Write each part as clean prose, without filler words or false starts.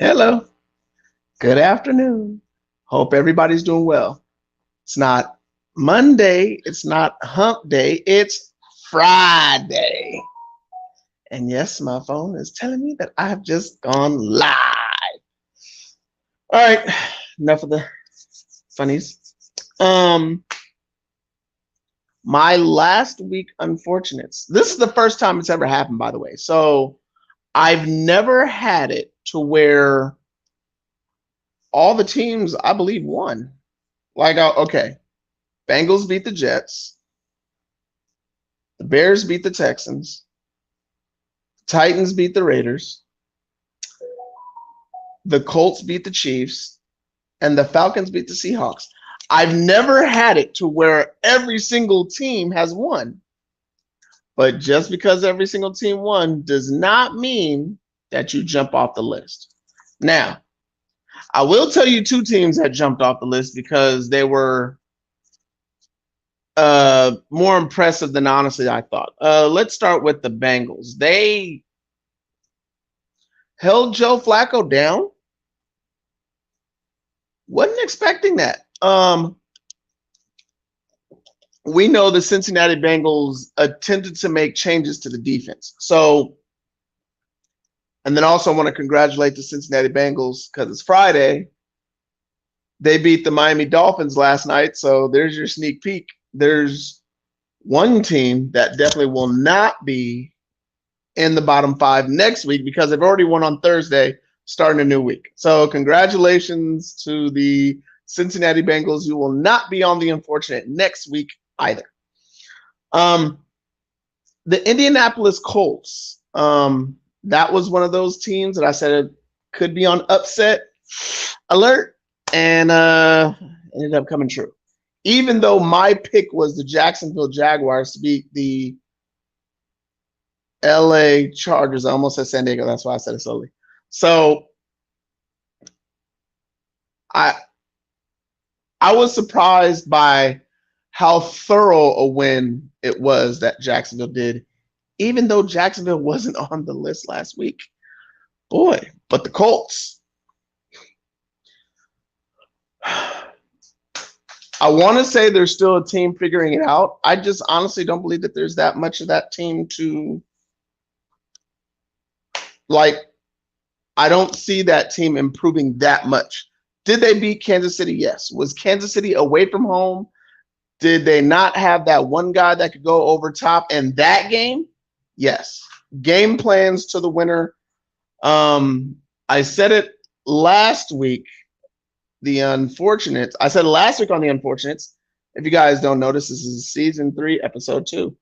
Hello. Good afternoon. Hope everybody's doing well. It's not Monday. It's not hump day. It's Friday. And yes, my phone is telling me that I've just gone live. All right. Enough of the funnies. Um, my last week unfortunates. This is the first time it's ever happened, by the way. So I've never had it to where all the teams, I believe, won. Okay, Bengals beat the Jets. The Bears beat the Texans. The Titans beat the Raiders. The Colts beat the Chiefs. And the Falcons beat the Seahawks. I've never had it to where every single team has won. But just because every single team won does not mean that you jump off the list. Now, I will tell you two teams that jumped off the list because they were more impressive than honestly I thought. Let's start with the Bengals. They held Joe Flacco down. Wasn't expecting that. We know the Cincinnati Bengals attempted to make changes to the defense. So, and then also I want to congratulate the Cincinnati Bengals because it's Friday. They beat the Miami Dolphins last night. So there's your sneak peek. There's one team that definitely will not be in the bottom five next week because they've already won on Thursday, starting a new week. So congratulations to the Cincinnati Bengals. You will not be on the unfortunate next week either. The Indianapolis Colts. That was one of those teams that I said it could be on upset alert, and ended up coming true. Even though my pick was the Jacksonville Jaguars to beat the LA Chargers. I almost said San Diego. That's why I said it slowly. So I was surprised by how thorough a win it was that Jacksonville did, even though Jacksonville wasn't on the list last week. Boy, but the Colts. I want to say there's still a team figuring it out. I just honestly don't believe that there's that much of that team to like. I don't see that team improving that much. Did they beat Kansas City? Yes. Was Kansas City away from home? Did they not have that one guy that could go over top in that game? Yes. Game plans to the winner. I said it last week. The Unfortunates. I said last week on the Unfortunates. If you guys don't notice, this is season 3, episode 2.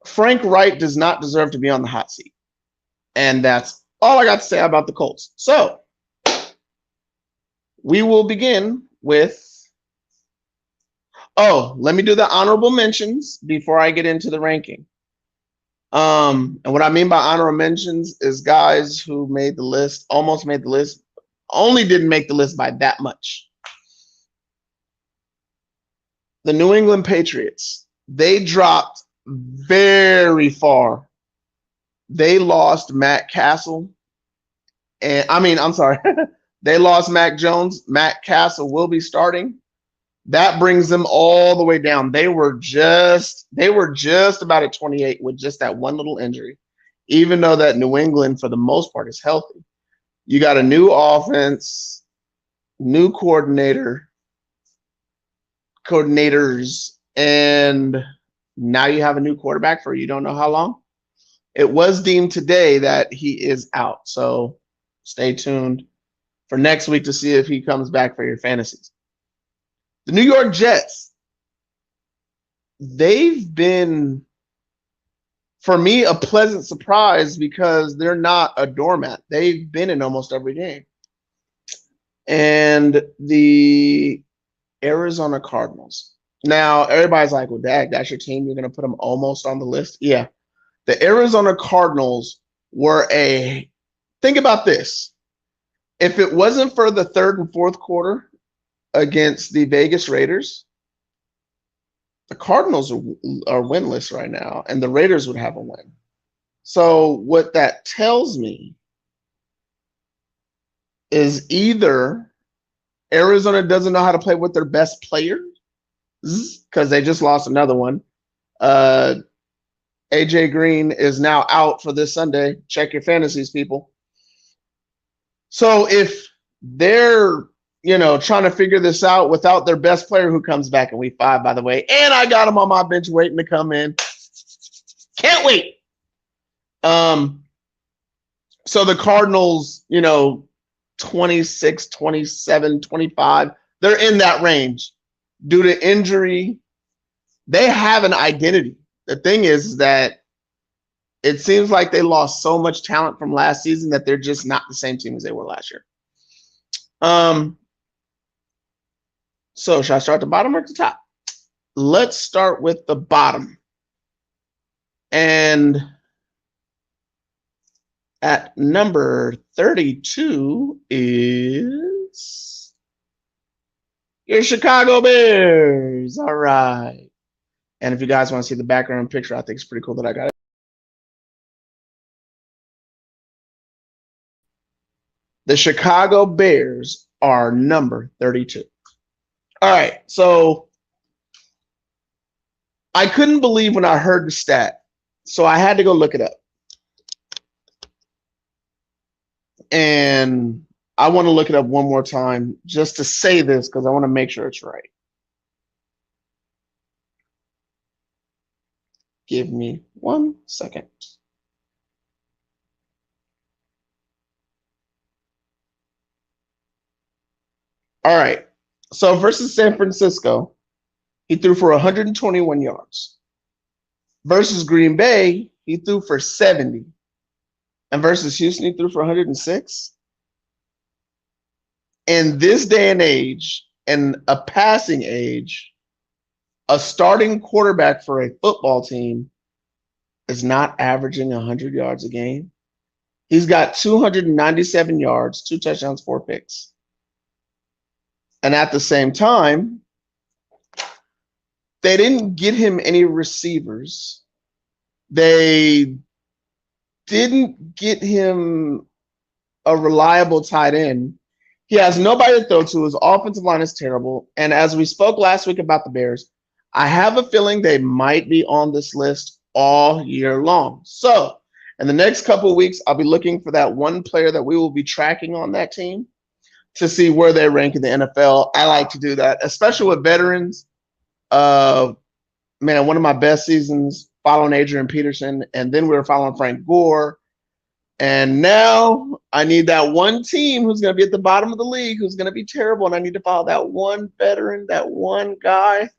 Frank Wright does not deserve to be on the hot seat. And that's all I got to say about the Colts. So we will begin with. Oh, let me do the honorable mentions before I get into the ranking. And what I mean by honorable mentions is guys who made the list, almost made the list, only didn't make the list by that much. The New England Patriots, they dropped very far. They lost Matt Castle. And I'm sorry. They lost Mac Jones. Matt Castle will be starting. That brings them all the way down. They were just about at 28 with just that one little injury. Even though that New England, for the most part, is healthy. You got a new offense, new coordinators, and now you have a new quarterback for you don't know how long. It was deemed today that he is out. So stay tuned for next week to see if he comes back for your fantasies. The New York Jets, they've been, for me, a pleasant surprise because they're not a doormat. They've been in almost every game. And the Arizona Cardinals. Now, everybody's like, well, Dag, that's your team. You're going to put them almost on the list? Yeah. The Arizona Cardinals were think about this. If it wasn't for the third and fourth quarter against the Vegas Raiders, the Cardinals are winless right now, and the Raiders would have a win. So what that tells me is either Arizona doesn't know how to play with their best players because they just lost another one. AJ Green is now out for this Sunday. Check your fantasies, people. So if they're, trying to figure this out without their best player who comes back in week 5, by the way, and I got him on my bench waiting to come in. Can't wait. So the Cardinals, 26, 27, 25, they're in that range. Due to injury, they have an identity. The thing is that it seems like they lost so much talent from last season that they're just not the same team as they were last year. So should I start at the bottom or at the top? Let's start with the bottom. And at number 32 is your Chicago Bears. All right. And if you guys want to see the background picture, I think it's pretty cool that I got it. The Chicago Bears are number 32. All right. So I couldn't believe when I heard the stat. So I had to go look it up. And I want to look it up one more time just to say this because I want to make sure it's right. Give me 1 second. All right. So versus San Francisco, he threw for 121 yards. Versus Green Bay, he threw for 70. And versus Houston, he threw for 106. In this day and age, in a passing age, a starting quarterback for a football team is not averaging 100 yards a game. He's got 297 yards, 2 touchdowns, 4 picks. And at the same time, they didn't get him any receivers. They didn't get him a reliable tight end. He has nobody to throw to. His offensive line is terrible. And as we spoke last week about the Bears, I have a feeling they might be on this list all year long. So in the next couple of weeks, I'll be looking for that one player that we will be tracking on that team to see where they rank in the NFL. I like to do that, especially with veterans. One of my best seasons following Adrian Peterson, and then we were following Frank Gore. And now I need that one team who's going to be at the bottom of the league, who's going to be terrible, and I need to follow that one veteran, that one guy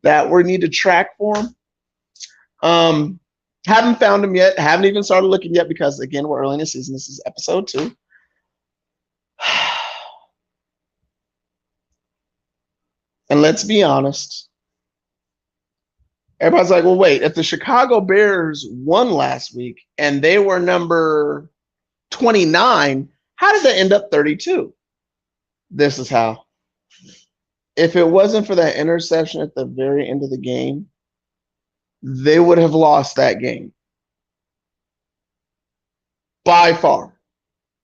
that we need to track for him. Haven't found him yet. Haven't even started looking yet because, again, we're early in the season. This is episode 2. And let's be honest. Everybody's like, well, wait, if the Chicago Bears won last week and they were number 29, how did they end up 32? This is how. If it wasn't for that interception at the very end of the game, they would have lost that game. By far.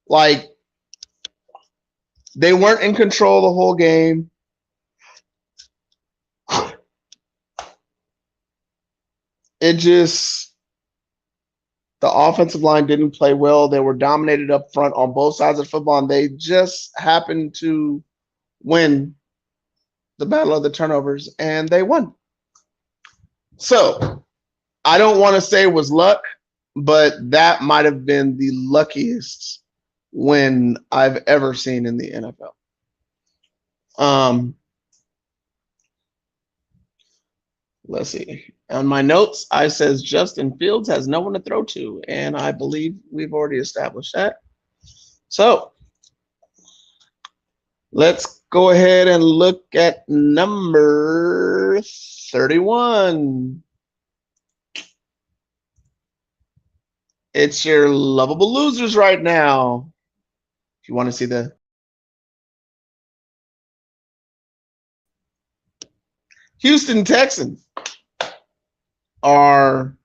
Like, they weren't in control the whole game. The offensive line didn't play well. They were dominated up front on both sides of the football, and they just happened to win the battle of the turnovers, and they won. So I don't want to say it was luck, but that might have been the luckiest win I've ever seen in the NFL. Let's see. On my notes, I says Justin Fields has no one to throw to, and I believe we've already established that. So let's go ahead and look at number 31. It's your lovable losers right now. If you want to see the Houston Texans are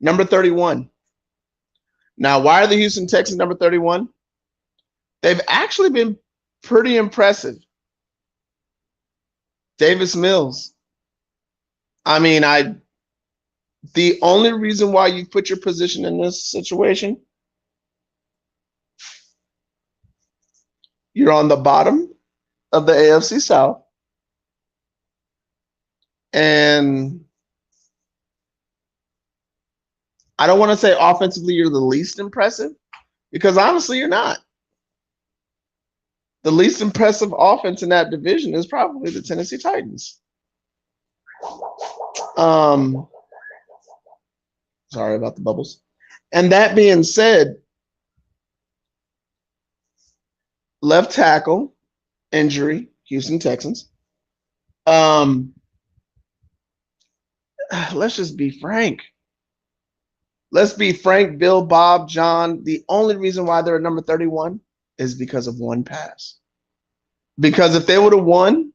number 31. Now, why are the Houston Texans number 31? They've actually been pretty impressive. Davis Mills. I mean, the only reason why you put your position in this situation, you're on the bottom of the AFC South, and I don't want to say offensively you're the least impressive because honestly you're not. The least impressive offense in that division is probably the Tennessee Titans. Um, sorry about the bubbles. And that being said, left tackle injury, Houston Texans. Um, let's just be frank. Let's be frank, Bill, Bob, John. The only reason why they're at number 31 is because of one pass. Because if they would have won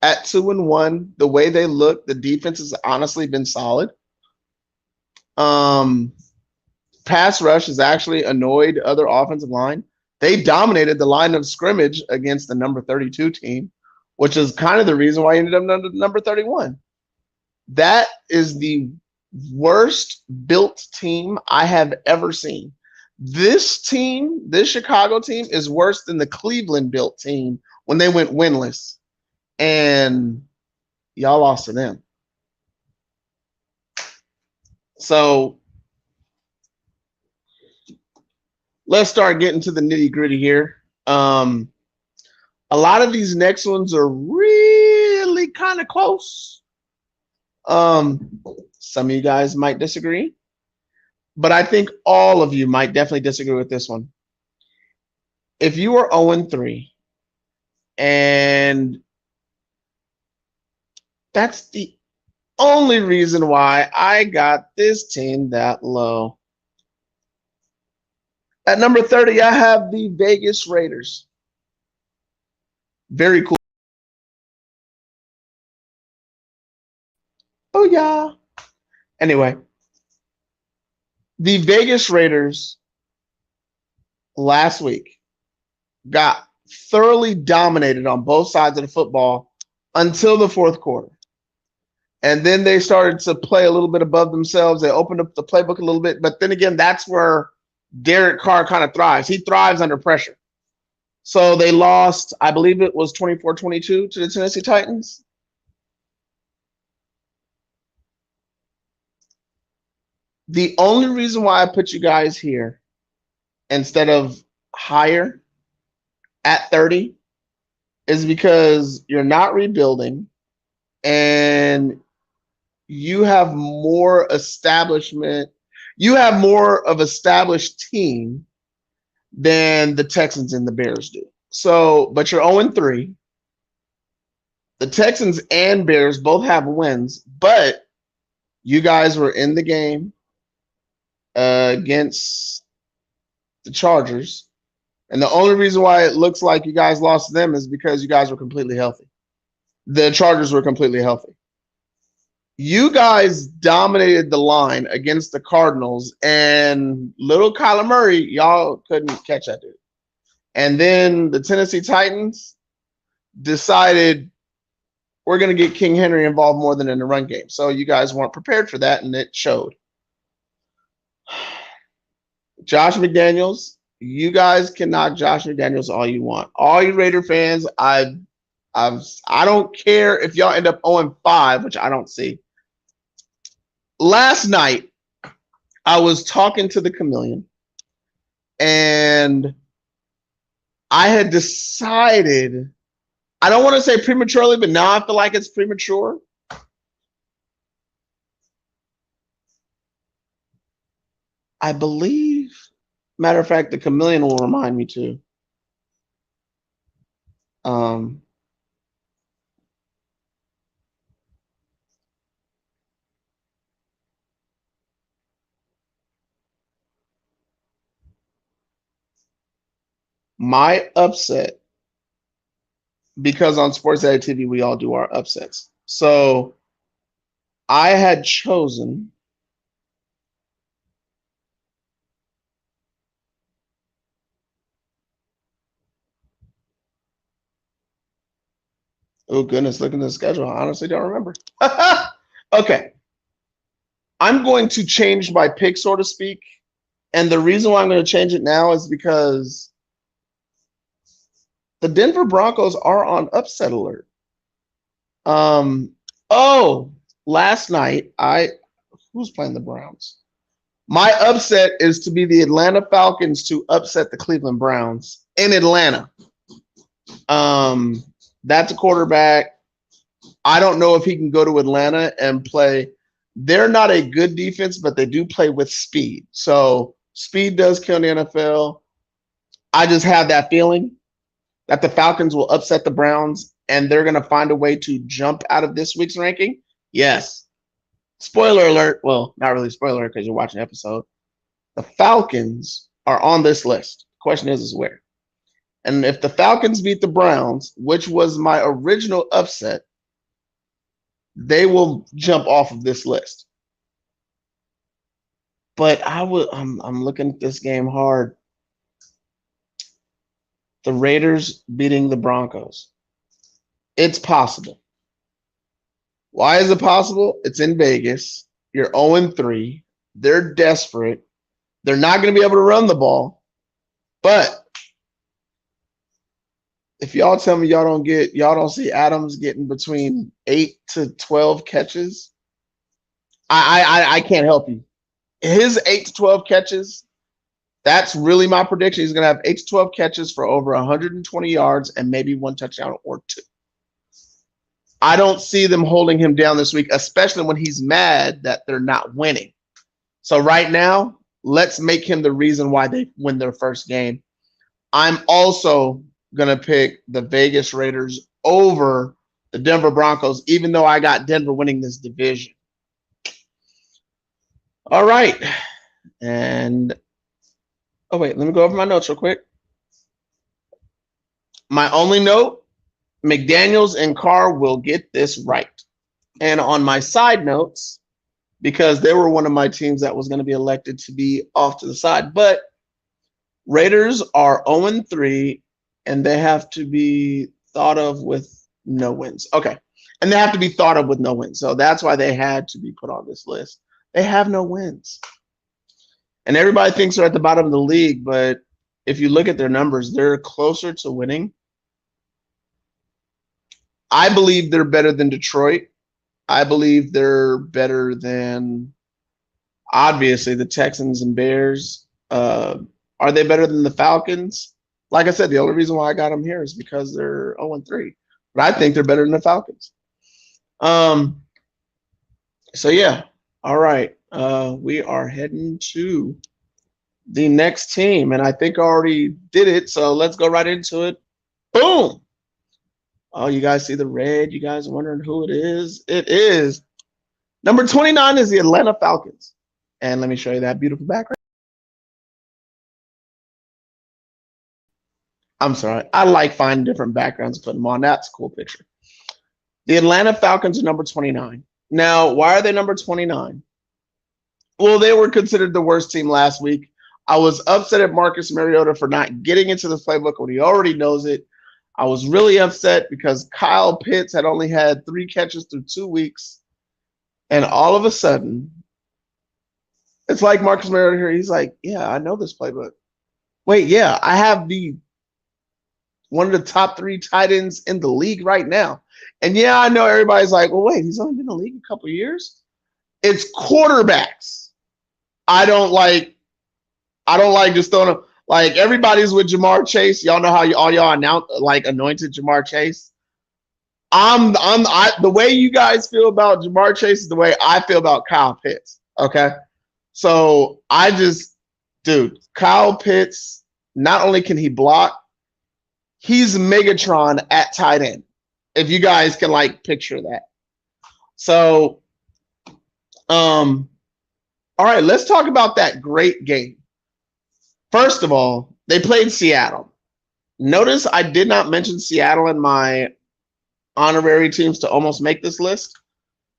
at 2-1, the way they look, the defense has honestly been solid. Pass rush has actually annoyed other offensive line. They dominated the line of scrimmage against the number 32 team, which is kind of the reason why he ended up number 31. That is the worst built team I have ever seen. This team, this Chicago team, is worse than the Cleveland built team when they went winless. And y'all lost to them. So let's start getting to the nitty gritty here. A lot of these next ones are really kind of close. Some of you guys might disagree, but I think all of you might definitely disagree with this one. If you are 0-3 and that's the only reason why I got this team that low. At number 30, I have the Vegas Raiders. Very cool. Oh, yeah. Anyway, the Vegas Raiders last week got thoroughly dominated on both sides of the football until the fourth quarter. And then they started to play a little bit above themselves. They opened up the playbook a little bit. But then again, that's where Derek Carr kind of thrives. He thrives under pressure. So they lost, I believe it was 24-22 to the Tennessee Titans. The only reason why I put you guys here instead of higher at 30 is because you're not rebuilding and you have more establishment. You have more of established team than the Texans and the Bears do. So, but you're 0-3. The Texans and Bears both have wins, but you guys were in the game against the Chargers. And the only reason why it looks like you guys lost to them is because you guys were completely healthy. The Chargers were completely healthy. You guys dominated the line against the Cardinals, and little Kyler Murray, y'all couldn't catch that dude. And then the Tennessee Titans decided we're going to get King Henry involved more than in the run game. So you guys weren't prepared for that, and it showed. Josh McDaniels, you guys can knock Josh McDaniels all you want. All you Raider fans, I don't care if y'all end up 0-5, which I don't see. Last night, I was talking to the Chameleon, and I had decided, I don't want to say prematurely, but now I feel like it's premature. I believe, matter of fact, the Chameleon will remind me too. My upset, because on Sports Edit TV, we all do our upsets. So I had chosen Oh goodness, looking at the schedule. I honestly don't remember. Okay. I'm going to change my pick, so to speak. And the reason why I'm going to change it now is because the Denver Broncos are on upset alert. Um, oh, last night who's playing the Browns? My upset is to be the Atlanta Falcons to upset the Cleveland Browns in Atlanta. That's a quarterback. I don't know if he can go to Atlanta and play. They're not a good defense, but they do play with speed. So speed does kill in the NFL. I just have that feeling that the Falcons will upset the Browns and they're going to find a way to jump out of this week's ranking. Yes. Spoiler alert. Well, not really spoiler because you're watching the episode. The Falcons are on this list. The question is where? And if the Falcons beat the Browns, which was my original upset, they will jump off of this list. But I'm looking at this game hard. The Raiders beating the Broncos. It's possible. Why is it possible? It's in Vegas. You're 0-3. They're desperate. They're not going to be able to run the ball. But if y'all tell me y'all don't see Adams getting between 8 to 12 catches, I can't help you. His 8 to 12 catches, that's really my prediction. He's going to have 8 to 12 catches for over 120 yards and maybe one touchdown or two. I don't see them holding him down this week, especially when he's mad that they're not winning. So right now, let's make him the reason why they win their first game. I'm also going to pick the Vegas Raiders over the Denver Broncos, even though I got Denver winning this division. All right. And, oh, wait, let me go over my notes real quick. My only note, McDaniels and Carr will get this right. And on my side notes, because they were one of my teams that was going to be elected to be off to the side, but Raiders are 0-3, and they have to be thought of with no wins. Okay. And they have to be thought of with no wins. So that's why they had to be put on this list. They have no wins. And everybody thinks they're at the bottom of the league, but if you look at their numbers, they're closer to winning. I believe they're better than Detroit. I believe they're better than, obviously, the Texans and Bears. Are they better than the Falcons? Like I said, the only reason why I got them here is because they're 0-3. But I think they're better than the Falcons. So, yeah. All right. We are heading to the next team. And I think I already did it. So let's go right into it. Boom. Oh, you guys see the red? You guys are wondering who it is? It is number 29 is the Atlanta Falcons. And let me show you that beautiful background. I'm sorry. I like finding different backgrounds and putting them on. That's a cool picture. The Atlanta Falcons are number 29. Now, why are they number 29? Well, they were considered the worst team last week. I was upset at Marcus Mariota for not getting into the playbook when he already knows it. I was really upset because Kyle Pitts had only had 3 catches through 2 weeks. And all of a sudden, it's like Marcus Mariota here. He's like, yeah, I know this playbook. Wait, yeah, I have one of the top 3 tight ends in the league right now. And yeah, I know everybody's like, well, wait, he's only been in the league a couple of years. It's quarterbacks. I don't like just throwing them. Like, everybody's with Jamar Chase. Y'all know how all y'all anointed Jamar Chase. The way you guys feel about Jamar Chase is the way I feel about Kyle Pitts. Okay. So Kyle Pitts, not only can he block, he's Megatron at tight end. If you guys can picture that. So, all right, let's talk about that great game. First of all, they played Seattle. Notice I did not mention Seattle in my honorary teams to almost make this list.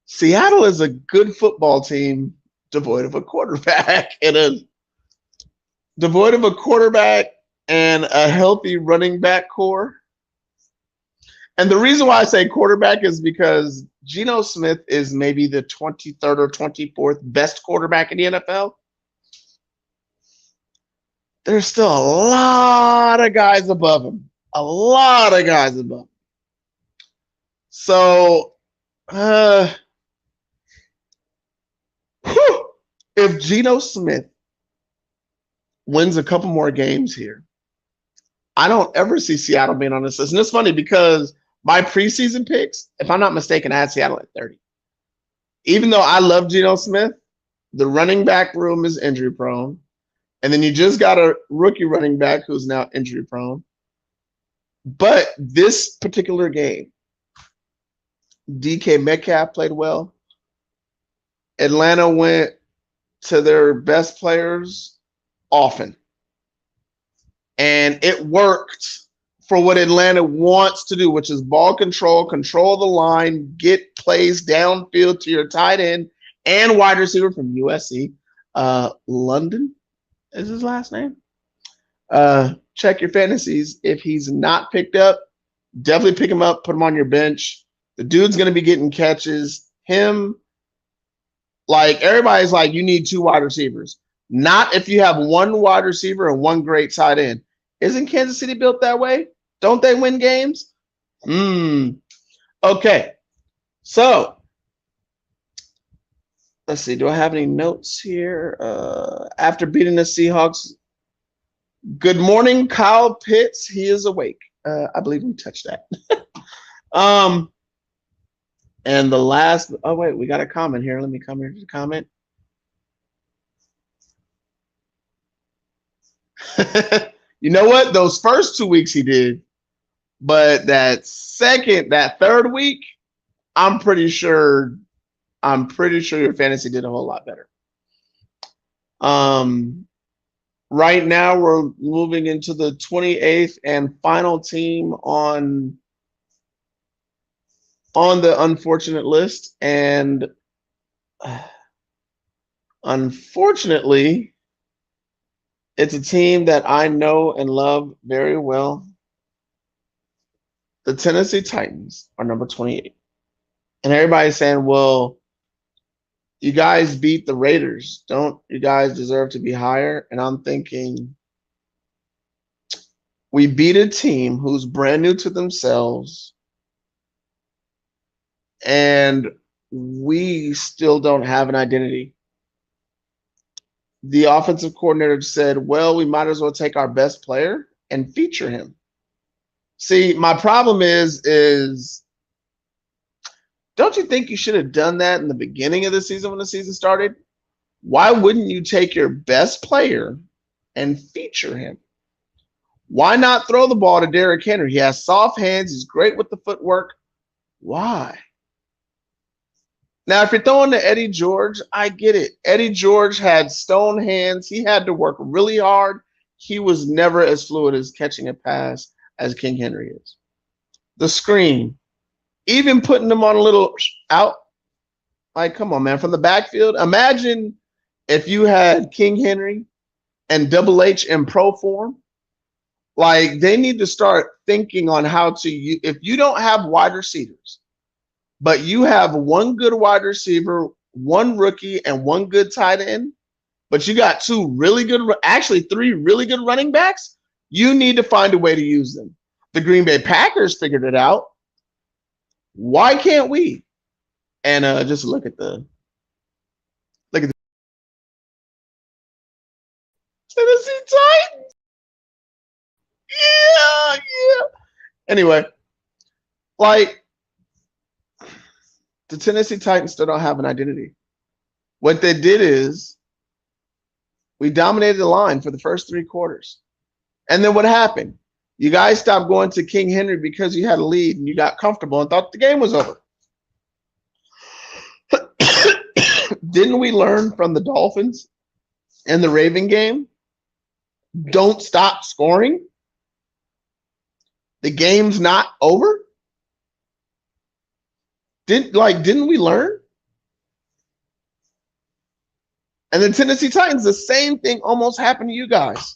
Seattle is a good football team devoid of a quarterback and a healthy running back core. And the reason why I say quarterback is because Geno Smith is maybe the 23rd or 24th best quarterback in the NFL. There's still a lot of guys above him. A lot of guys above him. So, if Geno Smith wins a couple more games here, I don't ever see Seattle being on this list. And it's funny because my preseason picks, if I'm not mistaken, I had Seattle at 30. Even though I love Geno Smith, the running back room is injury prone. And then you just got a rookie running back who's now injury prone. But this particular game, DK Metcalf played well. Atlanta went to their best players often. And it worked for what Atlanta wants to do, which is ball control, control the line, get plays downfield to your tight end and wide receiver from USC. London is his last name. Check your fantasies. If he's not picked up, definitely pick him up, put him on your bench. The dude's going to be getting catches. Him, like everybody's like, you need 2 wide receivers. Not if you have 1 wide receiver and 1 great tight end. Isn't Kansas City built that way? Don't they win games? Okay. So, let's see. Do I have any notes here? After beating the Seahawks, good morning, Kyle Pitts. He is awake. I believe we touched that. And the last, oh, wait, we got a comment here. Let me come here to the comment. You know what? Those first 2 weeks he did, but that 3rd week, I'm pretty sure your fantasy did a whole lot better. Right now we're moving into the 28th and final team on the unfortunate list, and unfortunately, it's a team that I know and love very well. The Tennessee Titans are number 28. And everybody's saying, well, you guys beat the Raiders. Don't you guys deserve to be higher? And I'm thinking, we beat a team who's brand new to themselves, and we still don't have an identity. The offensive coordinator said, well, we might as well take our best player and feature him. See, my problem is don't you think you should have done that in the beginning of the season when the season started? Why wouldn't you take your best player and feature him? Why not throw the ball to Derrick Henry? He has soft hands. He's great with the footwork. Why? Now, if you're throwing to Eddie George, I get it. Eddie George had stone hands. He had to work really hard. He was never as fluid as catching a pass as King Henry is. The screen, even putting them on a little out, like, come on, man, from the backfield. Imagine if you had King Henry and Double H in pro form. Like, they need to start thinking on how to, if you don't have wide receivers, but you have 1 good wide receiver, 1 rookie, and 1 good tight end, but you got 2 really good, actually 3 really good running backs, you need to find a way to use them. The Green Bay Packers figured it out. Why can't we? And just look at the Tennessee Titans. Yeah. Anyway, like, the Tennessee Titans still don't have an identity. What they did is we dominated the line for the first 3 quarters. And then what happened? You guys stopped going to King Henry because you had a lead and you got comfortable and thought the game was over. Didn't we learn from the Dolphins and the Raven game? Don't stop scoring. The game's not over. Didn't we learn? And the Tennessee Titans, the same thing almost happened to you guys.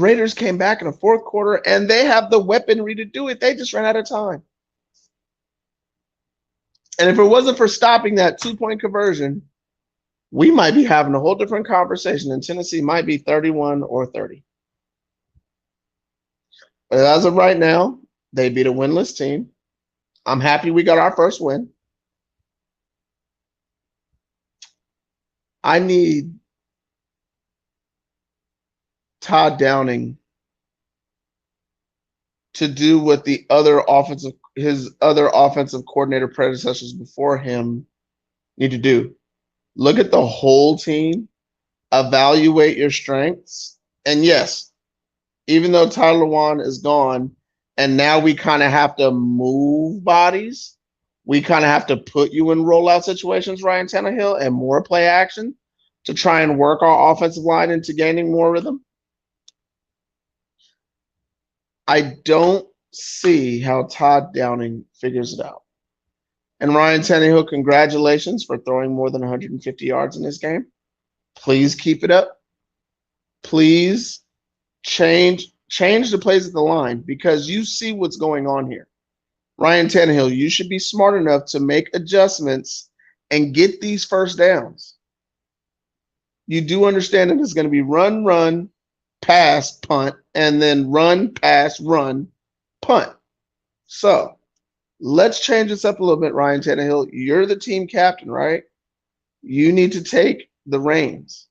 Raiders came back in the fourth quarter, and they have the weaponry to do it. They just ran out of time. And if it wasn't for stopping that 2-point conversion, we might be having a whole different conversation, and Tennessee might be 31 or 30. But as of right now, they beat a winless team. I'm happy we got our first win. I need Todd Downing to do what his other offensive coordinator predecessors before him need to do. Look at the whole team, evaluate your strengths, and yes, even though Tyler Lewan is gone, and now we kind of have to move bodies, we kind of have to put you in rollout situations, Ryan Tannehill, and more play action to try and work our offensive line into gaining more rhythm. I don't see how Todd Downing figures it out. And Ryan Tannehill, congratulations for throwing more than 150 yards in this game. Please keep it up. Please change the plays at the line because you see what's going on here. Ryan Tannehill, you should be smart enough to make adjustments and get these first downs. You do understand that it's going to be run, pass, punt, and then run, pass, run, punt. So let's change this up a little bit, Ryan Tannehill. You're the team captain, right? You need to take the reins.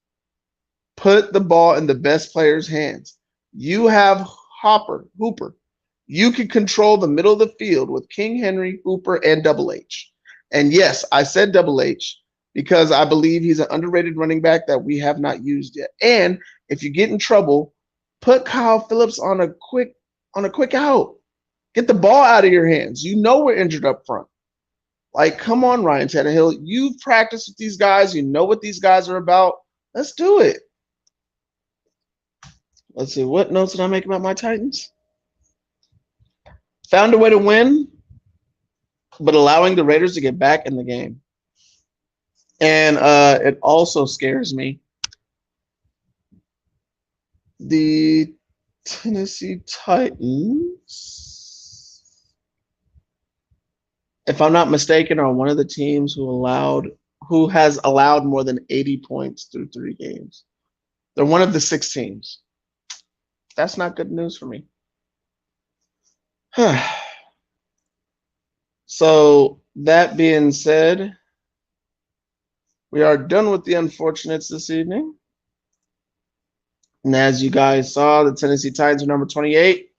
Put the ball in the best player's hands. You have Hooper. You can control the middle of the field with King Henry, Hooper, and Double H. And yes, I said Double H because I believe he's an underrated running back that we have not used yet. And if you get in trouble, put Kyle Phillips on a quick out. Get the ball out of your hands. You know we're injured up front. Like, come on, Ryan Tannehill. You've practiced with these guys. You know what these guys are about. Let's do it. Let's see. What notes did I make about my Titans? Found a way to win, but allowing the Raiders to get back in the game. And it also scares me. The Tennessee Titans, if I'm not mistaken, are one of the teams who has allowed more than 80 points through 3 games. They're one of the 6 teams. That's not good news for me. So that being said, we are done with the unfortunates this evening. And as you guys saw, the Tennessee Titans are number 28.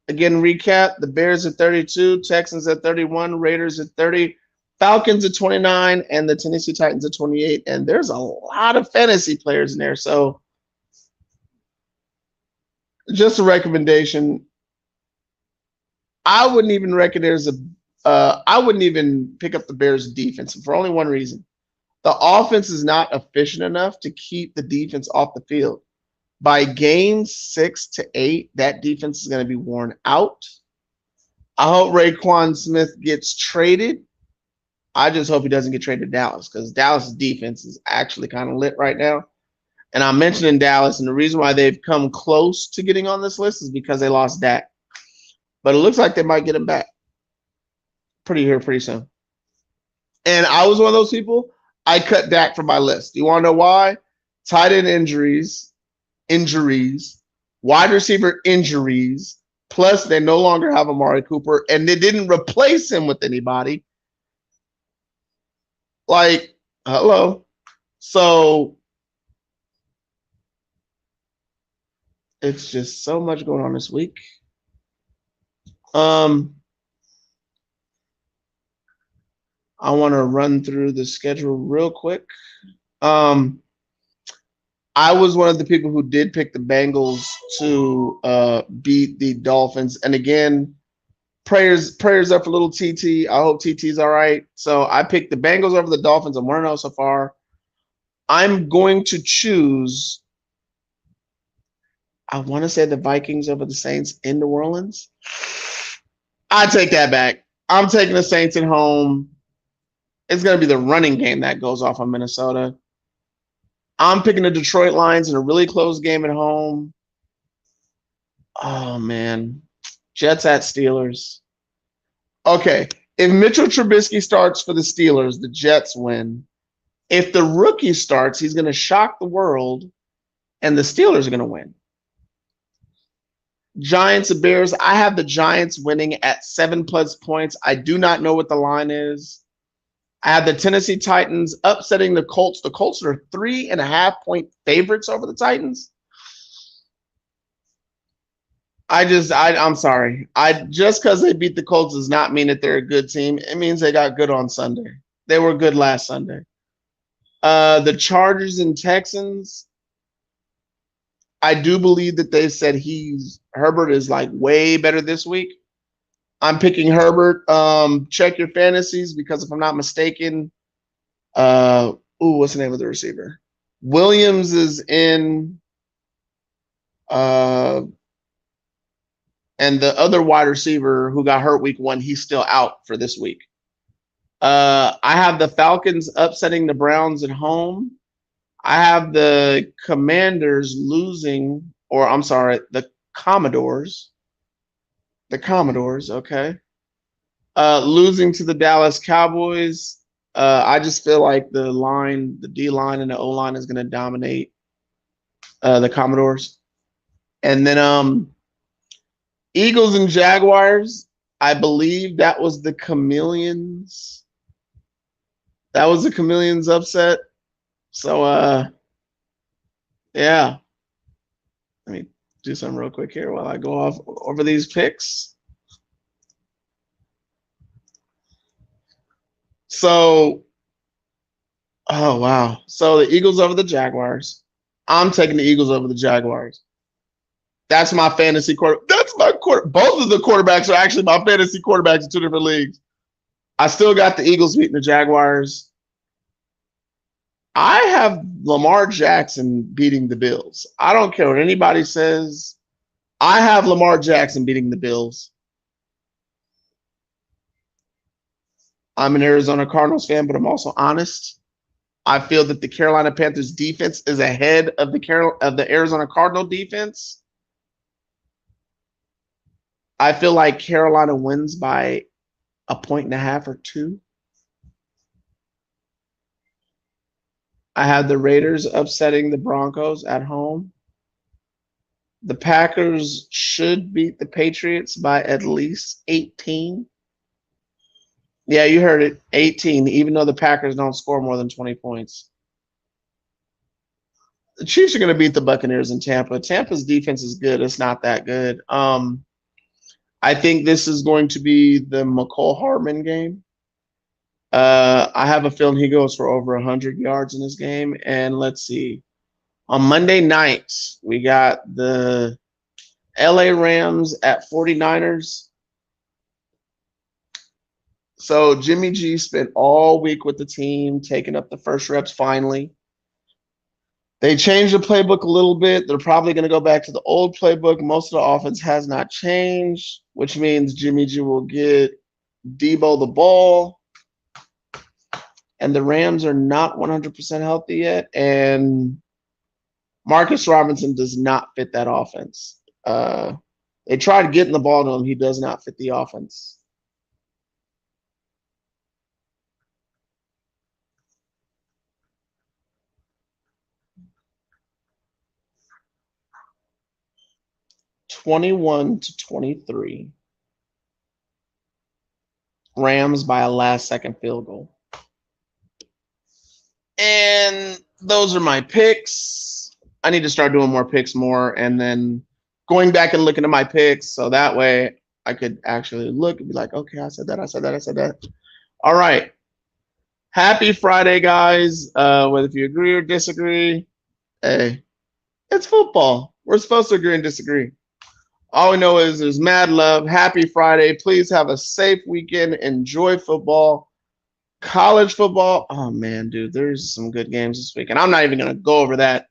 Again, recap, the Bears at 32, Texans at 31, Raiders at 30, Falcons at 29, and the Tennessee Titans at 28. And there's a lot of fantasy players in there. So just a recommendation. I wouldn't even pick up the Bears defense for only one reason. The offense is not efficient enough to keep the defense off the field. By game 6 to 8, that defense is going to be worn out. I hope Raekwon Smith gets traded. I just hope he doesn't get traded to Dallas because Dallas' defense is actually kind of lit right now. And I'm mentioning Dallas, and the reason why they've come close to getting on this list is because they lost Dak. But it looks like they might get him back pretty soon. And I was one of those people. I cut Dak from my list. You want to know why? Tight end injuries, wide receiver injuries, plus they no longer have Amari Cooper, and they didn't replace him with anybody. Like, hello. So it's just so much going on this week. I want to run through the schedule real quick. I was one of the people who did pick the Bengals to beat the Dolphins. And again, prayers up for little TT. I hope TT's all right. So I picked the Bengals over the Dolphins. I'm 1-0 so far. I'm going to choose, I want to say the Vikings over the Saints in New Orleans. I take that back. I'm taking the Saints at home. It's going to be the running game that goes off on Minnesota. I'm picking the Detroit Lions in a really close game at home. Oh man, Jets at Steelers. Okay, if Mitchell Trubisky starts for the Steelers, the Jets win. If the rookie starts, he's going to shock the world, and the Steelers are going to win. Giants and Bears. I have the Giants winning at 7+ points. I do not know what the line is. I have the Tennessee Titans upsetting the Colts. The Colts are 3.5-point favorites over the Titans. I'm sorry. Just because they beat the Colts does not mean that they're a good team. It means they got good on Sunday. They were good last Sunday. The Chargers and Texans. I do believe that they said Herbert is like way better this week. I'm picking Herbert. Check your fantasies because if I'm not mistaken, what's the name of the receiver? Williams is in, and the other wide receiver who got hurt week 1, he's still out for this week. I have the Falcons upsetting the Browns at home. I have the Commanders losing, or I'm sorry, the Commodores. The Commodores, okay. Losing to the Dallas Cowboys. I just feel like the D line and the O line is going to dominate the Commodores. And then Eagles and Jaguars. I believe that was the Chameleons. That was the Chameleons upset. So, yeah. Let me do something real quick here while I go off over these picks. So, oh, wow. So the Eagles over the Jaguars. I'm taking the Eagles over the Jaguars. That's my fantasy quarter. That's my quarter. Both of the quarterbacks are actually my fantasy quarterbacks in 2 different leagues. I still got the Eagles beating the Jaguars. I have Lamar Jackson beating the Bills. I don't care what anybody says. I have Lamar Jackson beating the Bills. I'm an Arizona Cardinals fan, but I'm also honest. I feel that the Carolina Panthers defense is ahead of the Arizona Cardinal defense. I feel like Carolina wins by 1.5 or 2. I have the Raiders upsetting the Broncos at home. The Packers should beat the Patriots by at least 18. Yeah, you heard it, 18, even though the Packers don't score more than 20 points. The Chiefs are going to beat the Buccaneers in Tampa. Tampa's defense is good. It's not that good. I think this is going to be the McCole Hardman game. I have a feeling he goes for over 100 yards in this game. And let's see. On Monday nights, we got the LA Rams at 49ers. So Jimmy G spent all week with the team, taking up the first reps finally. They changed the playbook a little bit. They're probably going to go back to the old playbook. Most of the offense has not changed, which means Jimmy G will get Debo the ball. And the Rams are not 100% healthy yet. And Marcus Robinson does not fit that offense. They tried getting the ball to him. He does not fit the offense. (21-23). Rams by a last-second field goal. And those are my picks. I need to start doing more picks and then going back and looking at my picks so that way I could actually look and be like, okay, I said that. All right. Happy Friday, guys. Whether if you agree or disagree, hey, it's football. We're supposed to agree and disagree. All we know is there's mad love. Happy Friday. Please have a safe weekend. Enjoy football. College football. Oh, man, dude, there's some good games this week. And I'm not even going to go over that.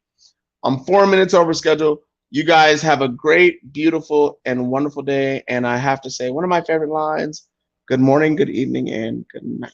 I'm 4 minutes over schedule. You guys have a great, beautiful, and wonderful day. And I have to say one of my favorite lines, good morning, good evening, and good night.